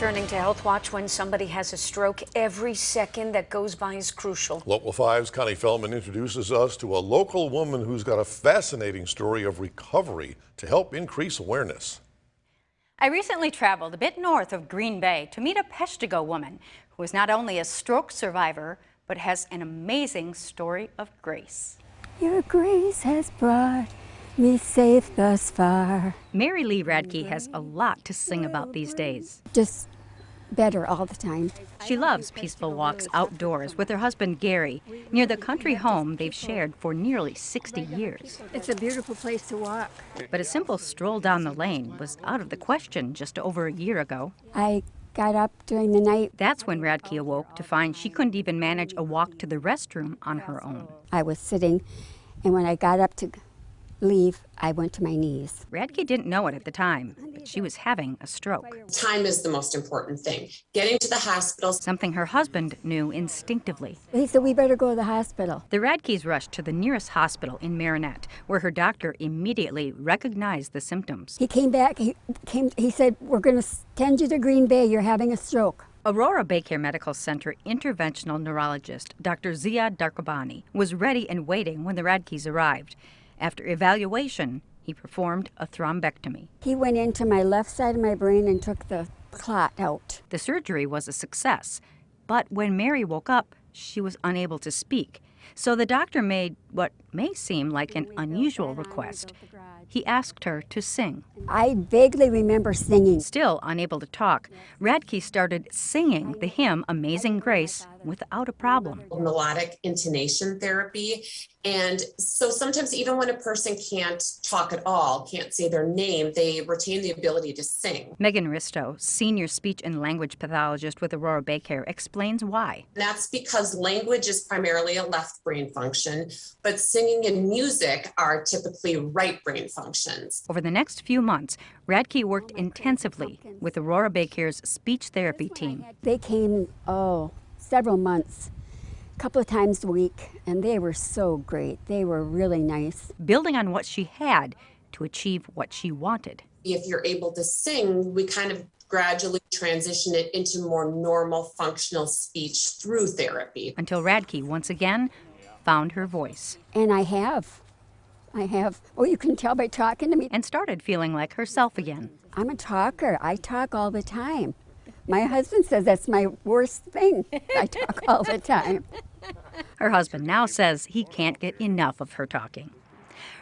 Turning to Health Watch, when somebody has a stroke, every second that goes by is crucial. Local 5's Connie Feldman introduces us to a local woman who's got a fascinating story of recovery to help increase awareness. I recently traveled a bit north of Green Bay to meet a Peshtigo woman who is not only a stroke survivor, but has an amazing story of grace. Your grace has brought me safe thus far. Mary Lee Radke has a lot to sing about these days. Just better all the time. She loves peaceful walks outdoors with her husband Gary near the country home they've shared for nearly 60 years. It's a beautiful place to walk. But a simple stroll down the lane was out of the question just over a year ago. I got up during the night. That's when Radke awoke to find she couldn't even manage a walk to the restroom on her own. I was sitting, and when I got up to leave, I went to my knees. Radke didn't know it at the time, but she was having a stroke. Time is the most important thing. Getting to the hospital. Something her husband knew instinctively. He said, we better go to the hospital. The Radkes rushed to the nearest hospital in Marinette, where her doctor immediately recognized the symptoms. He came back, he said, we're going to send you to Green Bay, you're having a stroke. Aurora Baycare Medical Center interventional neurologist Dr. Ziad Darkobani was ready and waiting when the Radkes arrived. After evaluation, he performed a thrombectomy. He went into my left side of my brain and took the clot out. The surgery was a success, but when Mary woke up, she was unable to speak. So the doctor made what may seem like an unusual request. He asked her to sing. I vaguely remember singing. Still unable to talk, Radke started singing the hymn Amazing Grace without a problem. Melodic intonation therapy. And so sometimes even when a person can't talk at all, can't say their name, they retain the ability to sing. Megan Risto, senior speech and language pathologist with Aurora Baycare, explains why. That's because language is primarily a left brain function, but singing and music are typically right brain functions. Over the next few months, Radke worked intensively with Aurora Baycare's speech therapy team. They came, several months, a couple of times a week, and they were so great. They were really nice. Building on what she had to achieve what she wanted. If you're able to sing, we kind of gradually transition it into more normal functional speech through therapy. Until Radke once again found her voice. And I have. You can tell by talking to me. And started feeling like herself again. I'm a talker. I talk all the time. My husband says that's my worst thing. I talk all the time. Her husband now says he can't get enough of her talking.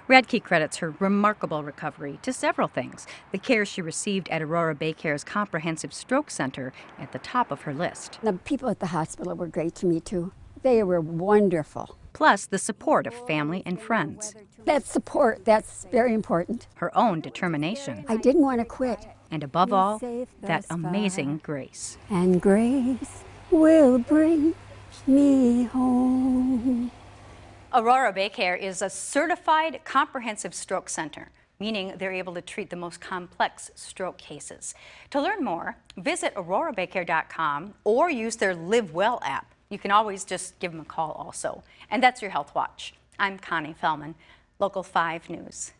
Radke credits her remarkable recovery to several things. The care she received at Aurora Baycare's Comprehensive Stroke Center at the top of her list. The people at the hospital were great to me, too. They were wonderful. Plus the support of family and friends. That support, that's very important. Her own determination. I didn't want to quit. And above all, that amazing grace. And grace will bring me home. Aurora Baycare is a certified comprehensive stroke center, meaning they're able to treat the most complex stroke cases. To learn more, visit aurorabaycare.com or use their Live Well app. You can always just give them a call also. And that's your Health Watch. I'm Connie Feldman, Local 5 News.